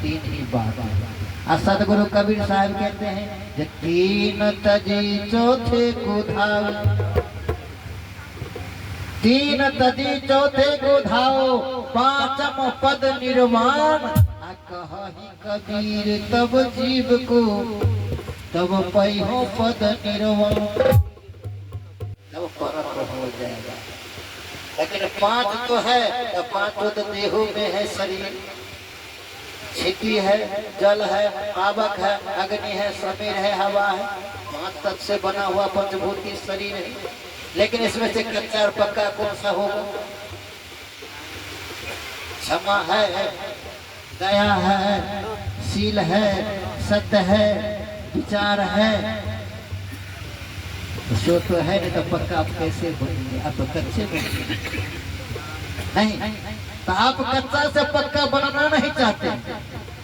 तीन ही बात है। और सदगुरु कबीर साहब कहते हैं जे तीन तजी चौथे को धाओ, तीन तजी चौथे को धाओ, पांचम पद निर्वाण। कही कबीर तब जीव को तब पैहो पद निर्वाण, तब परम हो जाएगा। लेकिन पांच तो है, तो पांचों तो देहों में है शरीर, क्षिति है, जल है, पावक है, अग्नि है, समीर है, हवा है, पांच तत्व से बना हुआ पंचभूति शरीर है। लेकिन इसमें से कच्चा और पक्का कौन सा होगा? क्षमा है, दया है, शील है, सत्य है, विचार है, जो तो है नहीं तो पक्का आप कैसे बनेंगे? आप तो कच्चे बनेंगे नहीं। तो आप कच्चा से पक्का बनाना नहीं चाहते,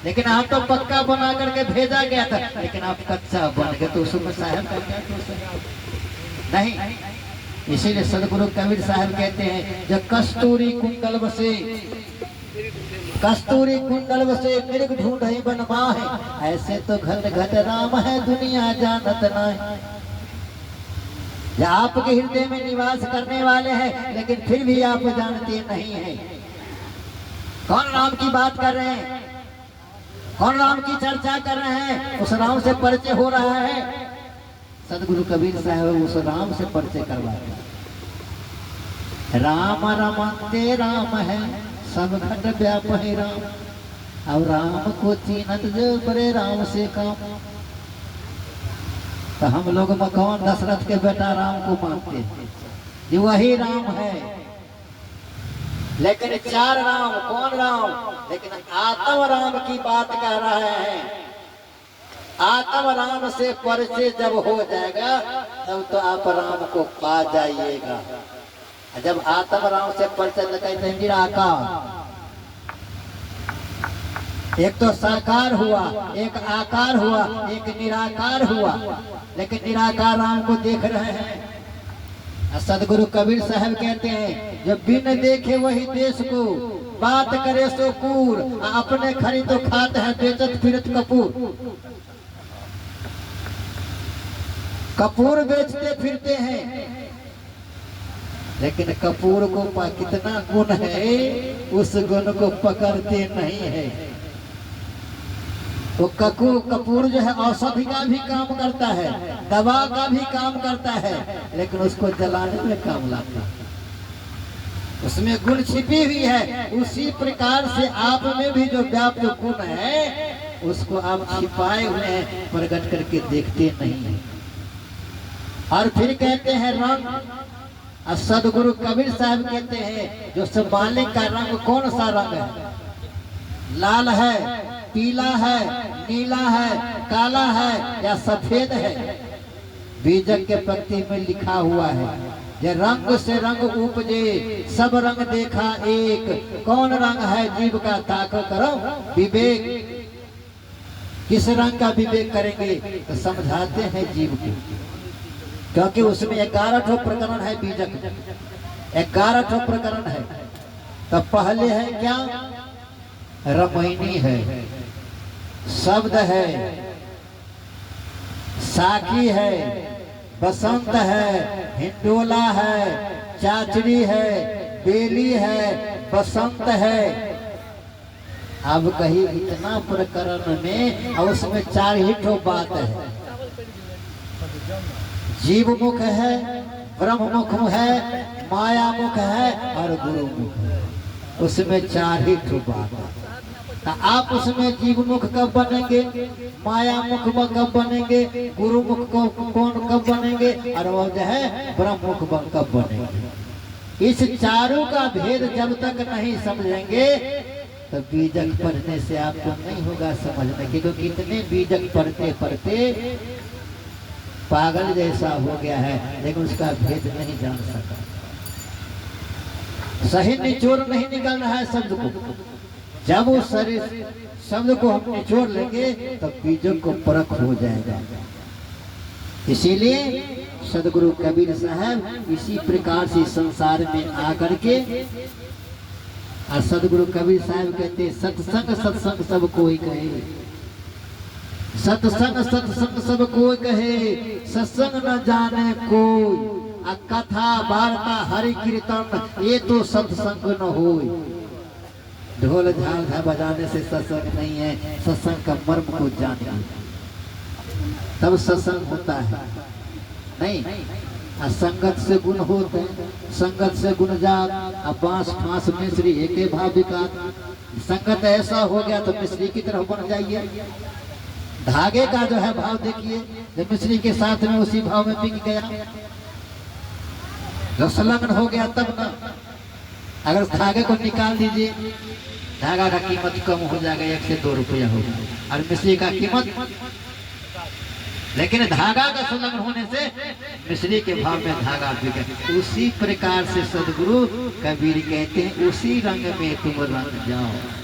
लेकिन आप तो पक्का बना करके भेजा गया था, लेकिन आप कच्चा बन गए, तो उसमें साहब का क्या दोष है? नहीं। इसीलिए सदगुरु कबीर साहब कहते हैं जब कस्तूरी कुंडल बसे, कस्तूरी कुंडल बसे मृग ढूंढे बनवा है, ऐसे तो घट घट राम है दुनिया जानत नहीं। या आपके हृदय में निवास करने वाले हैं, लेकिन फिर भी आप जानते नहीं हैं। कौन राम की बात कर रहे हैं, कौन राम की चर्चा कर रहे हैं? उस राम से परिचय हो रहा है। सदगुरु कबीर साहब उस राम से परिचय करवाते हैं। राम रमते राम है, सब घट व्याप है राम, और राम को चीनत जो बड़े राम से काम। तो हम लोग मकौन दशरथ के बेटा राम को मानते हैं, ये वही राम है। लेकिन चार राम, कौन राम? लेकिन आत्म राम की बात कर रहे हैं। आत्म राम से परिचय जब हो जाएगा तब तो आप राम को पा जाइएगा। जब आत्म राम से परिचय कहते हैं निराकार, एक तो साकार हुआ, एक आकार हुआ, एक निराकार हुआ। लेकिन निराकार राम को देख रहे हैं। सदगुरु कबीर साहब कहते हैं जब बिन देखे वही देश को, बात करे सो कूर, अपने खरी तो खाते हैं बेचत फिरत कपूर। कपूर बेचते फिरते हैं, लेकिन कपूर को कितना गुण है, उस गुण को पकड़ते नहीं है। वो कपूर जो है औषधि का भी काम करता है, दवा का भी काम करता है, लेकिन उसको जलाने में काम लाता है। उसमें गुण छिपी हुई है। उसी प्रकार से आप में भी जो व्याप्त गुण है, उसको आप छिपाए हुए हैं, प्रकट करके देखते नहीं है। और फिर कहते हैं रंग। सदगुरु कबीर साहब कहते हैं जो सब बालिक का रंग कौन सा रंग है? लाल है, पीला है, नीला है, काला है या सफेद है? बीजक के पंक्ति में लिखा हुआ है जे रंग से रंग उपजे, सब रंग देखा एक, कौन रंग है जीव का ताको करो विवेक। किस रंग का विवेक करेंगे? तो समझाते हैं जीव को, क्योंकि उसमें 11 प्रकरण है। बीजक 11 प्रकरण है। तो पहले है क्या? रमैनी है, शब्द है, साकी है, बसंत है, हिंडोला है, चाचड़ी है, बेली है, बसंत है। अब कहीं इतना प्रकरण में और उसमें 4 ही ठो बात है। जीव मुख है, ब्रह्म मुख है, माया मुख है और गुरु मुख है। उसमें 4 ही ठो बात है। तो आप उसमें जीव मुख कब बनेंगे, माया मुख कब बनेंगे, गुरु मुख कौन कब बनेंगे, और वो जो है ब्रह्म मुख कब बनेंगे? इस चारों का भेद जब तक नहीं समझेंगे तो बीजक पढ़ने से आपको नहीं होगा समझने की। क्योंकि इतने बीजक पढ़ते पढ़ते पागल जैसा हो गया है, लेकिन उसका भेद नहीं जान सका। सही निचोड़ नहीं निकल रहा है शब्द को। जब वो शरीर शब्द को हम निचोड़ लेंगे तब बीजक को परख हो जाएगा। इसीलिए सदगुरु कबीर साहब इसी प्रकार से संसार में आकर के और सदगुरु कबीर साहब कहते सत्संग सत्संग सब कोई कहे, सत्संग सत्संग सब कोई कहे, सत्संग न जाने कोई, कथा वार्ता हरि कीर्तन ये तो सत्संग न हो। ढोल झाल बजाने से सत्संग नहीं है, सत्संग का मर्म को जाने तब सत्संग होता है। नहीं संगत से गुण होते हैं, संगत से गुण जात, अब बांस फांस मिश्री एक भाव विकात। संगत ऐसा हो गया तो मिश्री की तरह बन जाइए। धागे का जो है भाव देखिए, जब मिश्री के साथ में उसी भाव में बिक गया, जो संलग्न हो गया तब ना। अगर धागे को निकाल दीजिए, धागा का कीमत कम हो जाएगा, 1 से 2 रुपया होगा, और मिश्री का कीमत, लेकिन धागा का संलग्न होने से मिश्री के भाव में धागा बिके। उसी प्रकार से सदगुरु कबीर कहते हैं उसी रंग में तुम रंग जाओ।